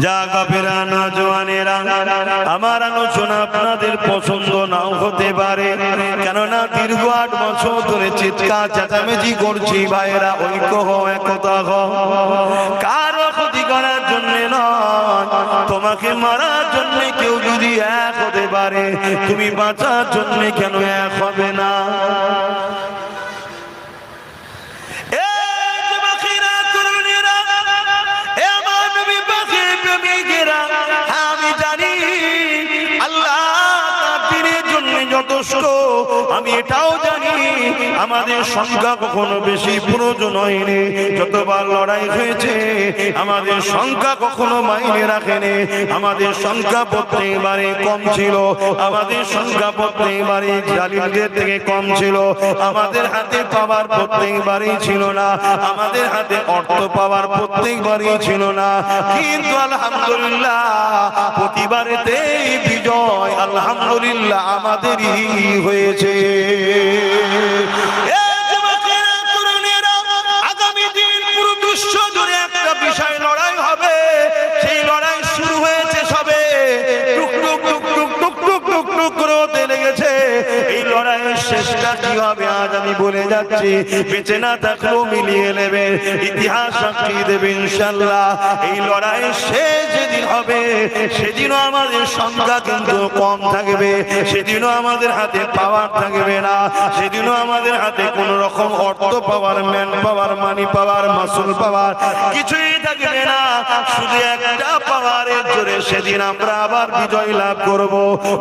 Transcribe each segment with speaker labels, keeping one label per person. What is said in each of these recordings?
Speaker 1: যা কাফেরা নওজওয়ানেরা, আমার আলোচনা আপনাদের পছন্দ নাও হতে পারে, কেননা দীর্ঘ 8 বছর ধরে চিৎকার চেঁচামেচি করছি। ভাইয়েরা, ঐক্য হও, একতা হও। কারো ক্ষতি করার জন্য নয়, তোমাকে মারার জন্য কেউ যদি এক হতে পারে, তুমি বাঁচার জন্য কেন এক হবে না? আমি এটাও জানি আমাদের সংখ্যা কখনো বেশি প্রয়োজন হয়নি। যতবার লড়াই হয়েছে আমাদের সংখ্যা কখনো মাইনে রাখেনি। আমাদের সংখ্যা প্রত্যেকবারে কম ছিল, আমাদের সংখ্যা প্রত্যেকবারে জালিমদের থেকে কম ছিল। আমাদের হাতে পাওয়ার প্রত্যেকবারই ছিল না, আমাদের হাতে অর্থ পাওয়ার প্রত্যেকবারই ছিল না। কিন্তু আলহামদুলিল্লাহ প্রতিবারেতেই বিজয় আলহামদুলিল্লাহ আমাদেরই হয়েছে। আগামী দিন পুরো বিশ্ব জুড়ে একটা বিষয় লড়াই হবে। সেই লড়াই শুরু হয়েছে সবে, টুক টুক টুক টুক টুক টুক টুক টুক করে হতে লেগেছে। এই লড়াইয়ের শেষটা কি হবে আজ আমি বলে যাচ্ছি। বেঁচে না থাকলেও মিলিয়ে নেবে, ইতিহাস সাক্ষী দেবে ইনশাআল্লাহ। এই লড়াইয়ের শেষ যেদিন হবে সেদিনও আমাদের সংখ্যা কিন্তু কম থাকবে, সেদিনও আমাদের হাতে পাওয়ার থাকবে না, সেদিনও আমাদের হাতে কোন রকম অর্থ পাওয়ার, ম্যান পাওয়ার, মানি পাওয়ার, মাসুল পাওয়ার কিছুই থাকবে না। শুধু একটা পাওয়ারের জোরে সেদিন আমরা আবার বিজয় লাভ করব।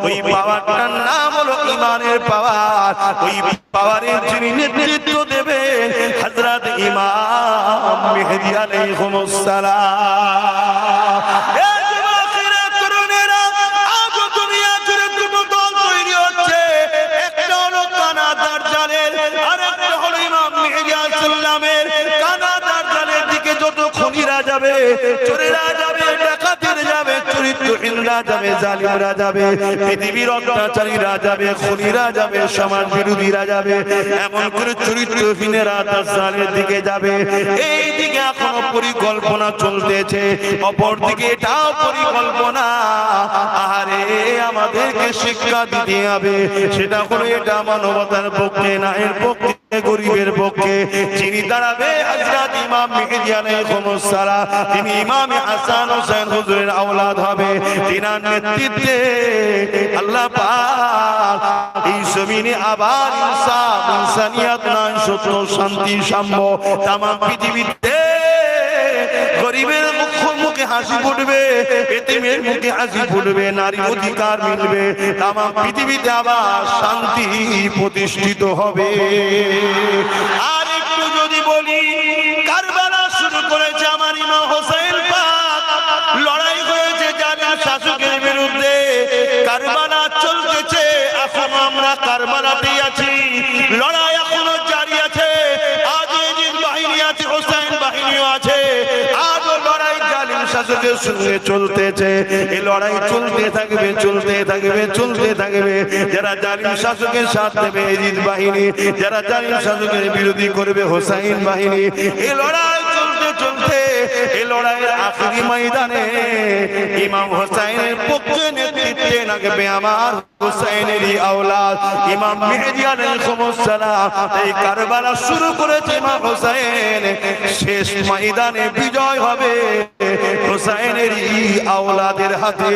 Speaker 1: ওই পাওয়ারটার নাম হলো ইমানের পাওয়ার। ওই পাওয়ারের যিনি নেতৃত্ব দেবে হযরত ইমাম মেহেদী আলাইহিস সালাম। চোরেরা যাবে, ডাকাতেরা যাবে, চরিত্রহীনরা যাবে, জালিমরা যাবে, পৃথিবীর অত্যাচারীরা যাবে, খুনিরা যাবে, সমাজ বিরোধীরা যাবে, এমন করে চরিত্রহীনেরা তার জালের দিকে যাবে। এই দিকে এখনো পরিকল্পনা চলতেছে, অপর দিকে এটাও পরিকল্পনা। আরে আমাদেরকে শিক্ষা দিতে হবে, সেটা হলো এটা মানবতার পক্ষে না, এর পক্ষে গরিবের পক্ষে। যিনি দাঁড়াবে হযরত ইমাম মেহেদী আলাইহিস সালাম, তিনি ইমাম হাসান হোসেন হুজুরের আওলাদ হবে। তিনার নেতৃত্বে আল্লাহ পাক এই জমিনে আবার ইনসাফ, ইনসানিয়ত, ন্যায়, সত্য, শান্তি, সাম্য তামাম পৃথিবীতে গরিবের মুখে হাসি ফুটবে, এতিমের মুখে হাসি ফুটবে, নারীর অধিকার মিলবে, তামাম পৃথিবীতে আবার শান্তি প্রতিষ্ঠিত হবে। আর একটু যদি বলি, কারবালা শুরু করেছে আমার ইমাম হোসেন পাক, লড়াই হয়েছে জালিম শাসকের বিরুদ্ধে, কারবালা চলতেছে, এখন আমরা কারবালাতেই আছি, লড়াই এখনো জারি আছে। আজ এজিদ বাহিনী আছে, হোসেন বাহিনীও আছে, আজও লড়াই জালিম শাসকের সঙ্গে চলতেছে। এই লড়াই চলতে থাকবে, চলতে থাকবে, চলতে থাকবে। যারা জালিম শাসকের সাথ দেবে এজিদ বাহিনী, যারা জালিম শাসকের বিরোধী করবে হোসাইন বাহিনী। এই লড়াই চলতে চলতে এই লড়াইয়ের আখেরি ময়দানে ইমাম হোসাইনের পক্ষে নেতৃত্বে লাগবে আমার হোসাইনেরই আওলাদ ইমাম মেহেদী আলাইহিস সালাম। এই কারবালা শুরু করেছে ইমাম হোসাইন, শেষ ময়দানে বিজয় হবে হোসাইনেরই আওলাদের হাতে।